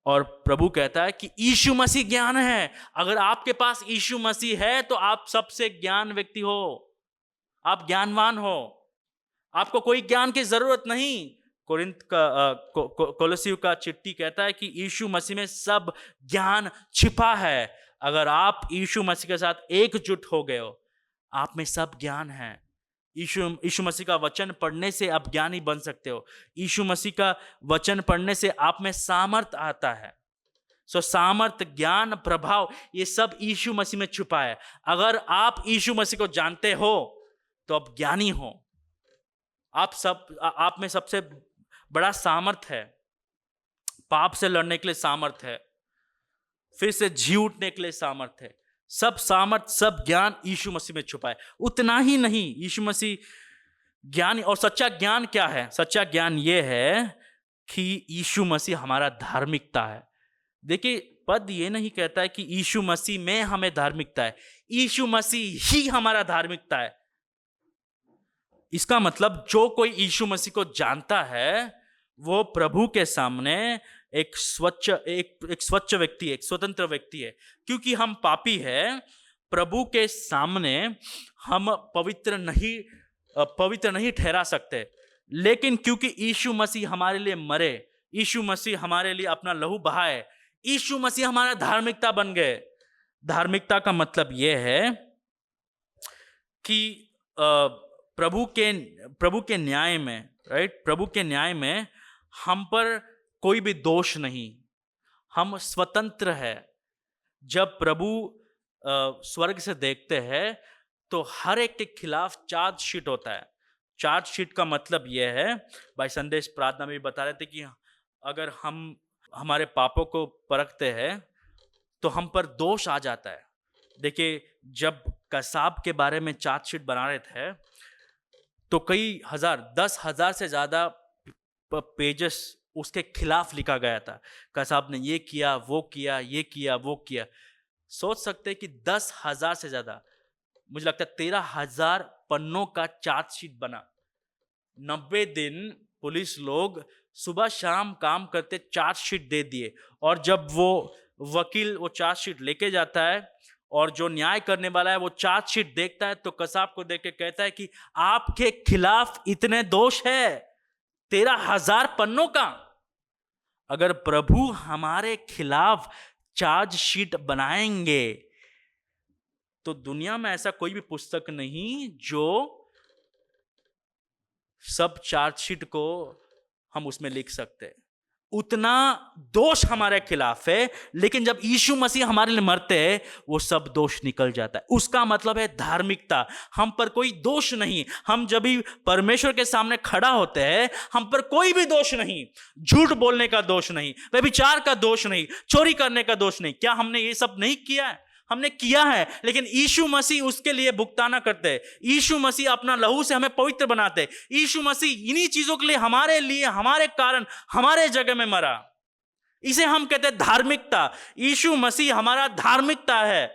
Speaker 1: और प्रभु कहता है कि यीशु मसीह ज्ञान है। अगर आपके पास यीशु मसीह है तो आप सबसे ज्ञान व्यक्ति हो, आप ज्ञानवान हो, आपको कोई ज्ञान की जरूरत नहीं। कोरिन्थ का कोलोसियों का चिट्ठी कहता है कि यीशु मसीह में सब ज्ञान छिपा है। अगर आप यीशु मसीह के साथ एकजुट हो गए हो, आप में सब ज्ञान है। यीशु मसीह का वचन पढ़ने से आप ज्ञानी बन सकते हो। यीशु मसीह का वचन पढ़ने से आप में सामर्थ आता है। सामर्थ, ज्ञान, प्रभाव, ये सब यीशु मसीह में छुपा है। अगर आप यीशु मसीह को जानते हो तो आप ज्ञानी हो। आप में सबसे बड़ा सामर्थ है, पाप से लड़ने के लिए सामर्थ है, फिर से जी उठने के लिए सामर्थ है। सब सामर्थ, सब ज्ञान यीशु मसीह में छुपा है। उतना ही नहीं, यीशु मसीह ज्ञान, और सच्चा ज्ञान क्या है? सच्चा ज्ञान यह है कि यीशु मसीह हमारा धार्मिकता है। देखिए पद ये नहीं कहता है कि यीशु मसीह में हमें धार्मिकता है, यीशु मसीह ही हमारा धार्मिकता है। इसका मतलब जो कोई यीशु मसीह को जानता है वो प्रभु के सामने एक स्वच्छ व्यक्ति, एक स्वतंत्र व्यक्ति है। क्योंकि हम पापी हैं, प्रभु के सामने हम पवित्र नहीं ठहरा सकते। लेकिन क्योंकि यीशु मसीह हमारे लिए मरे, यीशु मसीह हमारे लिए अपना लहू बहाए, यीशु मसीह हमारा धार्मिकता बन गए। धार्मिकता का मतलब यह है कि प्रभु के न्याय में, राइट, प्रभु के न्याय में हम पर कोई भी दोष नहीं, हम स्वतंत्र है। जब प्रभु स्वर्ग से देखते हैं तो हर एक के खिलाफ चार्जशीट होता है। चार्जशीट का मतलब यह है, भाई संदेश प्रार्थना में भी बता रहे थे कि अगर हम हमारे पापों को परखते हैं तो हम पर दोष आ जाता है। देखिए जब कसाब के बारे में चार्जशीट बना रहे थे तो कई हजार, 10,000 से ज्यादा पेजेस उसके खिलाफ लिखा गया था। कसाब ने ये किया, वो किया, ये किया, वो किया। सोच सकते हैं कि 10,000 से ज्यादा, मुझे लगता है 13,000 पन्नों का चार्जशीट बना। 90 दिन पुलिस लोग सुबह शाम काम करते, चार्जशीट दे दिए। और जब वो वकील वो चार्जशीट लेके जाता है और जो न्याय करने वाला है वो चार्जशीट देखता है, तो कसाब को देख के कहता है कि आपके खिलाफ इतने दोष है, 13,000 पन्नों का। अगर प्रभु हमारे खिलाफ चार्जशीट बनाएंगे तो दुनिया में ऐसा कोई भी पुस्तक नहीं जो सब चार्जशीट को हम उसमें लिख सकते हैं। उतना दोष हमारे खिलाफ है, लेकिन जब यीशु मसीह हमारे लिए मरते हैं वो सब दोष निकल जाता है। उसका मतलब है धार्मिकता। हम पर कोई दोष नहीं। हम जब भी परमेश्वर के सामने खड़ा होते हैं, हम पर कोई भी दोष नहीं। झूठ बोलने का दोष नहीं, व्यभिचार का दोष नहीं, चोरी करने का दोष नहीं। क्या हमने ये सब नहीं किया है? हमने किया है, लेकिन यीशु मसीह उसके लिए भुगताना करते हैं। यीशु मसीह अपना लहू से हमें पवित्र बनाते हैं। यीशु मसीह इन्हीं चीजों के लिए, हमारे कारण, हमारे जगह में मरा। इसे हम कहते हैं धार्मिकता। यीशु मसीह हमारा धार्मिकता है।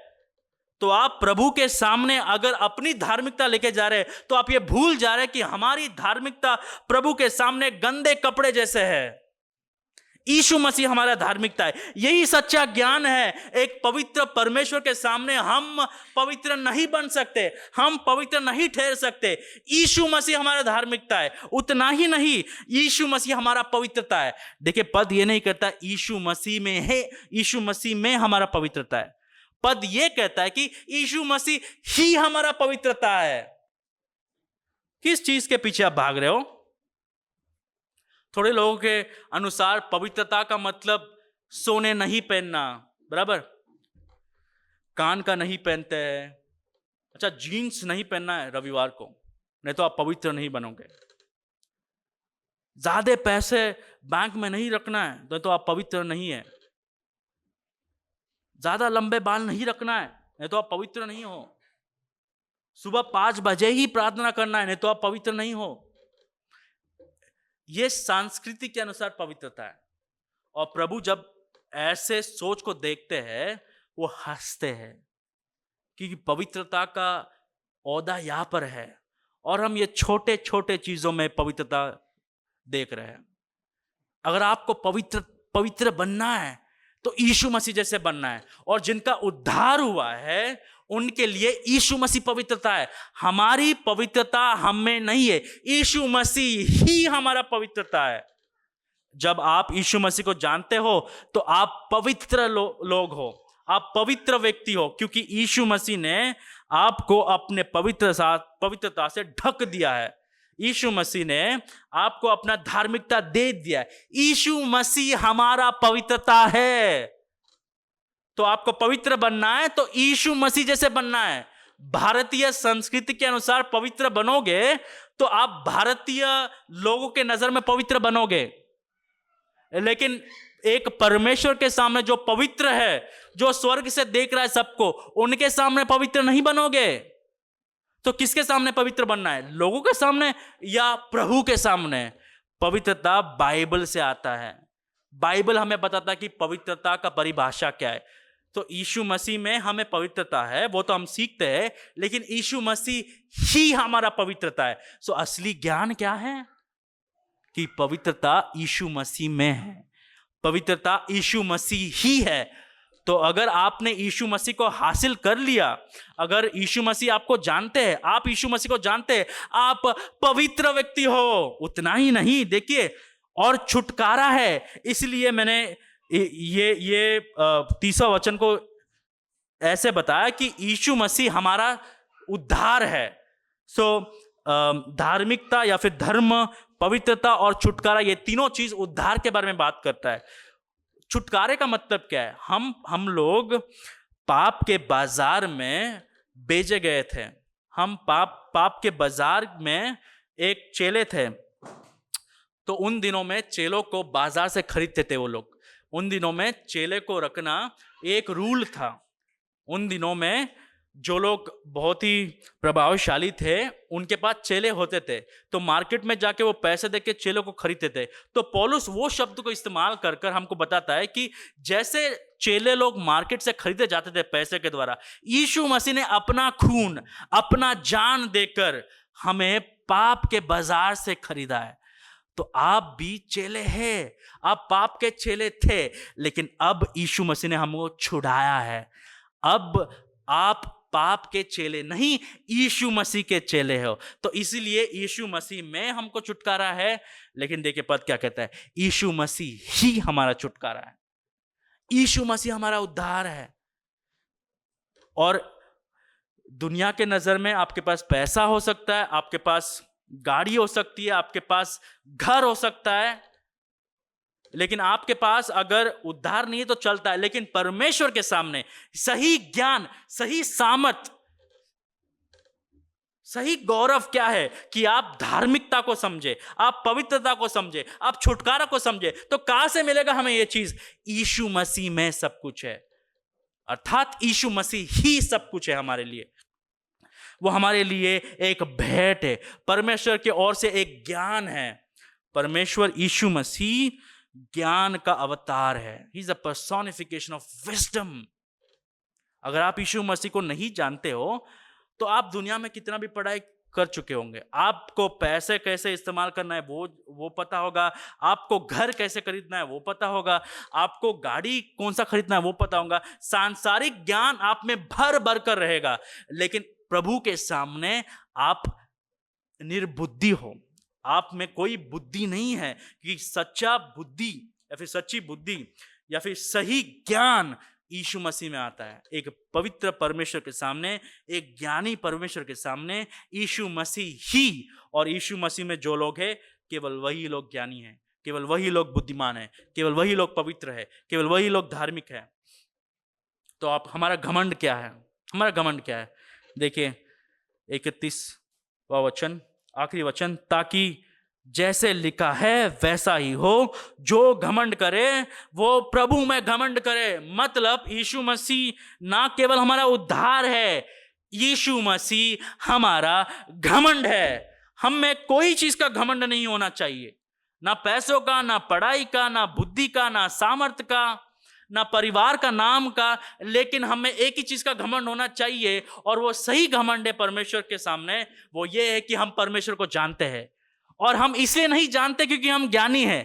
Speaker 1: तो आप प्रभु के सामने अगर अपनी धार्मिकता लेके जा रहे हैं, तो आप ये भूल जा रहे हैं कि हमारी धार्मिकता प्रभु के सामने गंदे कपड़े जैसे है। यीशु मसीह हमारा धार्मिकता है। यही सच्चा ज्ञान है। एक पवित्र परमेश्वर के सामने हम पवित्र नहीं बन सकते, हम पवित्र नहीं ठहर सकते। यीशु मसीह हमारा धार्मिकता है। उतना ही नहीं, यीशु मसीह हमारा पवित्रता है। देखिए, पद ये नहीं कहता यीशु मसीह में है, यीशु मसीह में हमारा पवित्रता है। पद ये कहता है कि यीशु मसीह ही हमारा पवित्रता है। किस चीज के पीछे आप भाग रहे हो? थोड़े लोगों के अनुसार पवित्रता का मतलब सोने नहीं पहनना, बराबर, कान का नहीं पहनते हैं। अच्छा, जीन्स नहीं पहनना है रविवार को, नहीं तो आप पवित्र नहीं बनोगे। ज्यादा पैसे बैंक में नहीं रखना है, नहीं तो आप पवित्र नहीं है। ज्यादा लंबे बाल नहीं रखना है, नहीं तो आप पवित्र नहीं हो। सुबह 5 बजे ही प्रार्थना करना है, नहीं तो आप पवित्र नहीं हो। यह संस्कृति के अनुसार पवित्रता है। और प्रभु जब ऐसे सोच को देखते हैं वो हंसते हैं, क्योंकि पवित्रता का औदा यहां पर है और हम ये छोटे छोटे चीजों में पवित्रता देख रहे हैं। अगर आपको पवित्र बनना है तो यीशु मसीह जैसे बनना है। और जिनका उद्धार हुआ है उनके लिए यीशु मसीह पवित्रता है। हमारी पवित्रता हम में नहीं है, यीशु मसीह ही हमारा पवित्रता है। जब आप यीशु मसीह को जानते हो तो आप पवित्र लोग हो, आप पवित्र व्यक्ति हो, क्योंकि यीशु मसीह ने आपको अपने पवित्रता से ढक दिया है। यीशु मसीह ने आपको अपना धार्मिकता दे दिया है। यीशु मसीह हमारा पवित्रता है। तो आपको पवित्र बनना है तो यीशु मसीह जैसे बनना है। भारतीय संस्कृति के अनुसार पवित्र बनोगे तो आप भारतीय लोगों के नजर में पवित्र बनोगे, लेकिन एक परमेश्वर के सामने जो पवित्र है, जो स्वर्ग से देख रहा है सबको, उनके सामने पवित्र नहीं बनोगे। तो किसके सामने पवित्र बनना है? लोगों के सामने या प्रभु के सामने? पवित्रता बाइबल से आता है। बाइबल हमें बताता है कि पवित्रता का परिभाषा क्या है। तो यीशु मसीह में हमें पवित्रता है, वो तो हम सीखते हैं, लेकिन यीशु मसीह ही हमारा पवित्रता है। सो असली ज्ञान क्या है? कि पवित्रता यीशु मसीह में है, पवित्रता यीशु मसीह ही है। तो अगर आपने यीशु मसीह को हासिल कर लिया, अगर यीशु मसीह आपको जानते हैं, आप यीशु मसीह को जानते हैं, आप पवित्र व्यक्ति हो। उतना ही नहीं, देखिए, और छुटकारा है। इसलिए मैंने ये 30वां वचन को ऐसे बताया कि यीशु मसीह हमारा उद्धार है। सो धार्मिकता या फिर धर्म, पवित्रता और छुटकारा, ये तीनों चीज उद्धार के बारे में बात करता है। छुटकारे का मतलब क्या है? हम लोग पाप के बाजार में बेचे गए थे। हम पाप के बाजार में एक चेले थे। तो उन दिनों में चेलों को बाजार से खरीदते थे वो लोग। उन दिनों में चेले को रखना एक रूल था। उन दिनों में जो लोग बहुत ही प्रभावशाली थे उनके पास चेले होते थे, तो मार्केट में जाके वो पैसे देके चेलों को खरीदते थे। तो पौलुस वो शब्द को इस्तेमाल कर कर हमको बताता है कि जैसे चेले लोग मार्केट से खरीदे जाते थे पैसे के द्वारा, यीशु मसीह ने अपना खून, अपना जान देकर हमें पाप के बाजार से खरीदा है। तो आप भी चेले हैं, आप पाप के चेले थे, लेकिन अब यीशु मसीह ने हमको छुड़ाया है। अब आप पाप के चेले नहीं, यीशु मसीह के चेले हो। तो इसीलिए यीशु मसीह में हमको छुटकारा है। लेकिन देखिए पद क्या कहता है, यीशु मसीह ही हमारा छुटकारा है, यीशु मसीह हमारा उद्धार है। और दुनिया के नजर में आपके पास पैसा हो सकता है, आपके पास गाड़ी हो सकती है, आपके पास घर हो सकता है, लेकिन आपके पास अगर उद्धार नहीं है तो चलता है। लेकिन परमेश्वर के सामने सही ज्ञान, सही सामर्थ, सही गौरव क्या है कि आप धार्मिकता को समझे, आप पवित्रता को समझे, आप छुटकारा को समझे। तो कहां से मिलेगा हमें यह चीज? यीशु मसीह में सब कुछ है, अर्थात यीशु मसीह ही सब कुछ है हमारे लिए। वो हमारे लिए एक भेंट है, परमेश्वर की ओर से एक ज्ञान है। परमेश्वर यीशु मसीह ज्ञान का अवतार है। He is a personification of wisdom. अगर आप यीशु मसीह को नहीं जानते हो तो आप दुनिया में कितना भी पढ़ाई कर चुके होंगे, आपको पैसे कैसे इस्तेमाल करना है वो पता होगा, आपको घर कैसे खरीदना है वो पता होगा, आपको गाड़ी कौन सा खरीदना है वो पता होगा, सांसारिक ज्ञान आप में भर भर कर रहेगा। लेकिन प्रभु के सामने आप निर्बुद्धि हो, आप में कोई बुद्धि नहीं है, कि सच्चा बुद्धि या फिर सच्ची बुद्धि या फिर सही ज्ञान यीशु मसीह में आता है। एक पवित्र परमेश्वर के सामने, एक ज्ञानी परमेश्वर के सामने यीशु मसीह ही, और यीशु मसीह में जो लोग हैं केवल वही लोग ज्ञानी हैं, केवल वही लोग बुद्धिमान हैं, केवल वही लोग पवित्र है, केवल वही लोग धार्मिक है। तो आप, हमारा घमंड क्या है? हमारा घमंड क्या है? देखिए 31वां वचन, आखिरी वचन, ताकि जैसे लिखा है वैसा ही हो, जो घमंड करे वो प्रभु में घमंड करे। मतलब यीशु मसीह ना केवल हमारा उद्धार है, यीशु मसीह हमारा घमंड है। हम में कोई चीज का घमंड नहीं होना चाहिए, ना पैसों का, ना पढ़ाई का, ना बुद्धि का, ना सामर्थ्य का, ना परिवार का, नाम का। लेकिन हमें एक ही चीज का घमंड होना चाहिए, और वो सही घमंड है परमेश्वर के सामने। वो ये है कि हम परमेश्वर को जानते हैं। और हम इसलिए नहीं जानते क्योंकि हम ज्ञानी हैं,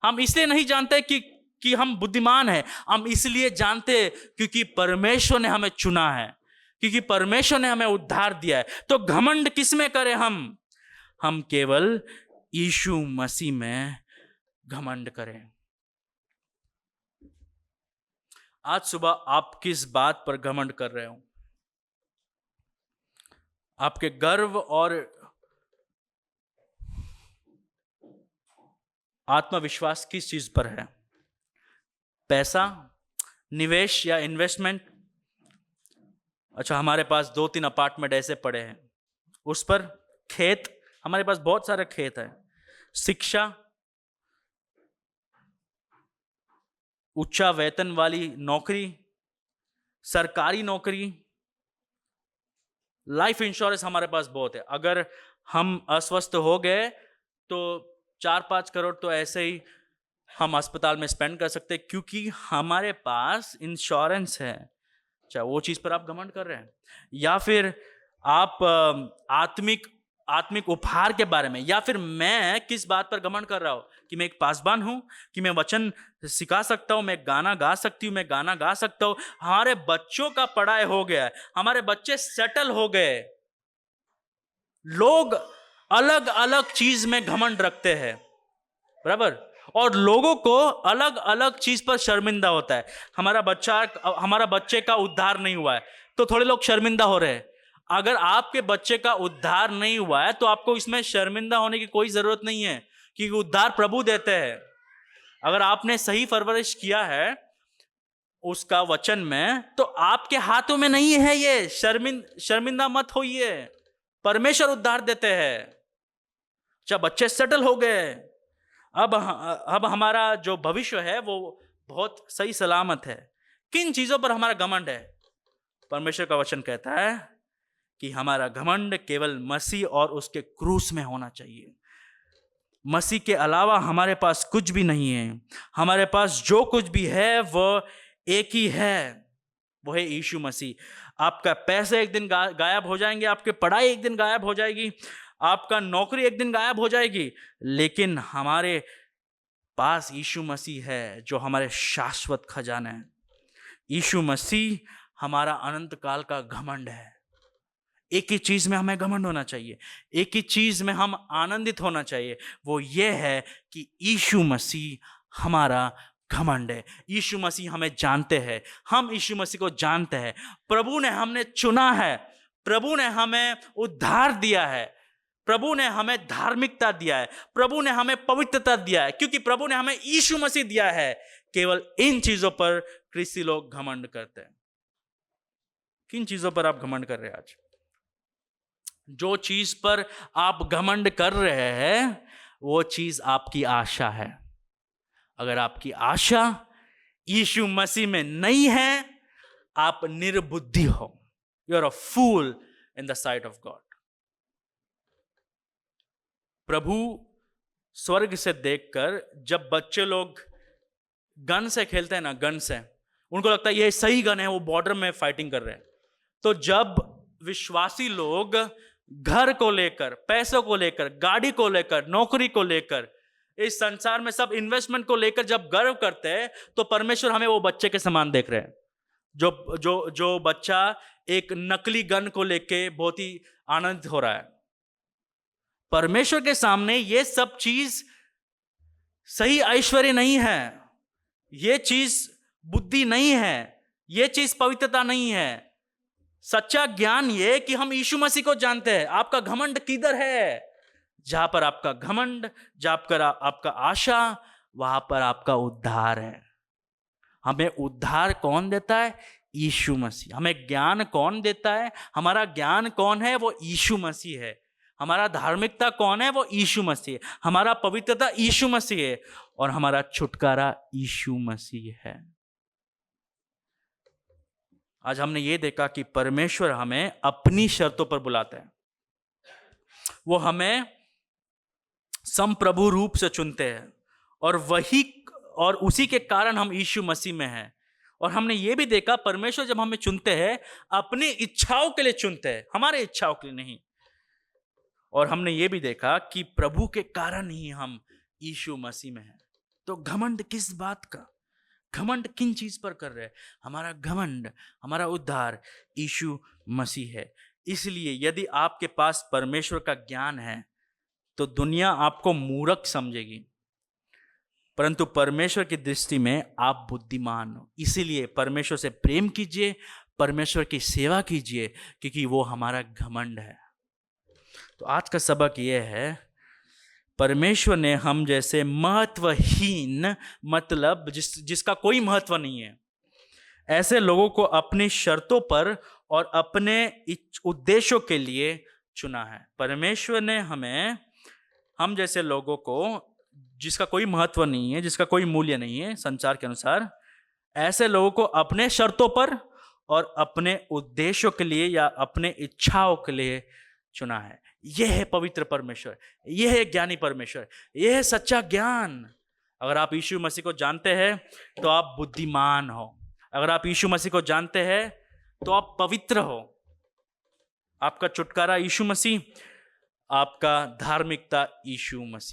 Speaker 1: हम इसलिए नहीं जानते कि हम बुद्धिमान हैं, हम इसलिए जानते क्योंकि परमेश्वर ने हमें चुना है, क्योंकि परमेश्वर ने हमें उद्धार दिया है। तो घमंड किस में करें? हम केवल यीशु मसीह में घमंड करें। आज सुबह आप किस बात पर घमंड कर रहे हो? आपके गर्व और आत्मविश्वास किस चीज पर है? पैसा, निवेश या इन्वेस्टमेंट? अच्छा, हमारे पास 2-3 अपार्टमेंट ऐसे पड़े हैं, उस पर खेत, हमारे पास बहुत सारे खेत है। शिक्षा, उच्च वेतन वाली नौकरी, सरकारी नौकरी, लाइफ इंश्योरेंस हमारे पास बहुत है। अगर हम अस्वस्थ हो गए तो 4-5 करोड़ तो ऐसे ही हम अस्पताल में स्पेंड कर सकते हैं, क्योंकि हमारे पास इंश्योरेंस है। अच्छा, वो चीज पर आप घमंड कर रहे हैं? या फिर आप आत्मिक उपहार के बारे में, या फिर मैं किस बात पर घमंड कर रहा हूं कि मैं एक पासवान हूं, कि मैं वचन सिखा सकता हूं, मैं गाना गा सकती हूं, मैं गाना गा सकता हूं। हमारे बच्चों का पढ़ाई हो गया है, हमारे बच्चे सेटल हो गए। लोग अलग अलग चीज में घमंड रखते हैं, बराबर, और लोगों को अलग अलग चीज पर शर्मिंदा होता है। हमारा बच्चे का उद्धार नहीं हुआ है तो थोड़े लोग शर्मिंदा हो रहे हैं। अगर आपके बच्चे का उद्धार नहीं हुआ है तो आपको इसमें शर्मिंदा होने की कोई जरूरत नहीं है, क्योंकि उद्धार प्रभु देते हैं। अगर आपने सही परवरिश किया है उसका वचन में, तो आपके हाथों में नहीं है ये। शर्मिंदा मत होइए, परमेश्वर उद्धार देते हैं। जब बच्चे सेटल हो गए, अब हमारा जो भविष्य है वो बहुत सही सलामत है। किन चीजों पर हमारा घमंड है? परमेश्वर का वचन कहता है कि हमारा घमंड केवल मसीह और उसके क्रूस में होना चाहिए। मसीह के अलावा हमारे पास कुछ भी नहीं है। हमारे पास जो कुछ भी है वह एक ही है, वो है यीशु मसीह। आपका पैसे एक दिन गायब हो जाएंगे, आपकी पढ़ाई एक दिन गायब हो जाएगी, आपका नौकरी एक दिन गायब हो जाएगी, लेकिन हमारे पास यीशु मसीह है जो हमारे शाश्वत खजाना है। यीशु मसीह हमारा अनंत काल का घमंड है। एक ही चीज में हमें घमंड होना चाहिए, एक ही चीज में हम आनंदित होना चाहिए, वो ये है कि यीशु मसीह हमारा घमंड है। यीशु मसीह हमें जानते हैं, हम यीशु मसीह को जानते हैं। प्रभु ने हमने चुना है, प्रभु ने हमें उद्धार दिया है, प्रभु ने हमें धार्मिकता दिया है, प्रभु ने हमें पवित्रता दिया है, क्योंकि प्रभु ने हमें यीशु मसीह दिया है। केवल इन चीजों पर क्रिस्ती लोग घमंड करते हैं। किन चीजों पर आप घमंड कर रहे हैं आज? जो चीज पर आप घमंड कर रहे हैं वो चीज आपकी आशा है। अगर आपकी आशा यीशु मसीह में नहीं है, आप निर्बुद्धि हो। You are a fool in the sight of God. प्रभु स्वर्ग से देखकर जब बच्चे लोग गन से खेलते हैं ना, गन से, उनको लगता है ये सही गन है, वो बॉर्डर में फाइटिंग कर रहे हैं। तो जब विश्वासी लोग घर को लेकर, पैसों को लेकर, गाड़ी को लेकर, नौकरी को लेकर, इस संसार में सब इन्वेस्टमेंट को लेकर जब गर्व करते हैं, तो परमेश्वर हमें वो बच्चे के समान देख रहे हैं जो बच्चा एक नकली गन को लेके बहुत ही आनंदित हो रहा है। परमेश्वर के सामने ये सब चीज सही ऐश्वर्य नहीं है, ये चीज बुद्धि नहीं है, ये चीज पवित्रता नहीं है। सच्चा ज्ञान ये कि हम यीशु मसीह को जानते हैं। आपका घमंड किधर है? जहां पर आपका घमंड, जहां पर आपका आशा, वहां पर आपका उद्धार है। हमें उद्धार कौन देता है? यीशु मसीह। हमें ज्ञान कौन देता है? हमारा ज्ञान कौन है? वो यीशु मसीह है। हमारा धार्मिकता कौन है? वो यीशु मसीह है। हमारा पवित्रता यीशु मसीह है, और हमारा छुटकारा यीशु मसीह है। आज हमने ये देखा कि परमेश्वर हमें अपनी शर्तों पर बुलाता है। वो हमें संप्रभु रूप से चुनते हैं, और उसी के कारण हम यीशु मसीह में हैं। और हमने ये भी देखा परमेश्वर जब हमें चुनते हैं, अपनी इच्छाओं के लिए चुनते हैं, हमारे इच्छाओं के लिए नहीं। और हमने ये भी देखा कि प्रभु के कारण ही हम यीशु मसीह में हैं। तो घमंड किस बात का? घमंड किन चीज पर कर रहे हैं? हमारा घमंड, हमारा उद्धार यीशु मसीह है। इसलिए यदि आपके पास परमेश्वर का ज्ञान है तो दुनिया आपको मूर्ख समझेगी, परंतु परमेश्वर की दृष्टि में आप बुद्धिमान हो। इसीलिए परमेश्वर से प्रेम कीजिए, परमेश्वर की सेवा कीजिए, क्योंकि वो हमारा घमंड है। तो आज का सबक यह है, परमेश्वर ने हम जैसे महत्वहीन, मतलब जिसका कोई महत्व नहीं है, ऐसे लोगों को अपनी शर्तों पर और अपने उद्देश्यों के लिए चुना है। परमेश्वर ने हम जैसे लोगों को, जिसका कोई महत्व नहीं है, जिसका कोई मूल्य नहीं है संसार के अनुसार, ऐसे लोगों को अपने शर्तों पर और अपने उद्देश्यों के लिए या अपने इच्छाओं के लिए चुना है। यह है पवित्र परमेश्वर, यह है ज्ञानी परमेश्वर, यह है सच्चा ज्ञान। अगर आप यीशु मसीह को जानते हैं तो आप बुद्धिमान हो। अगर आप यीशु मसीह को जानते हैं तो आप पवित्र हो। आपका छुटकारा यीशु मसीह, आपका धार्मिकता यीशु मसीह।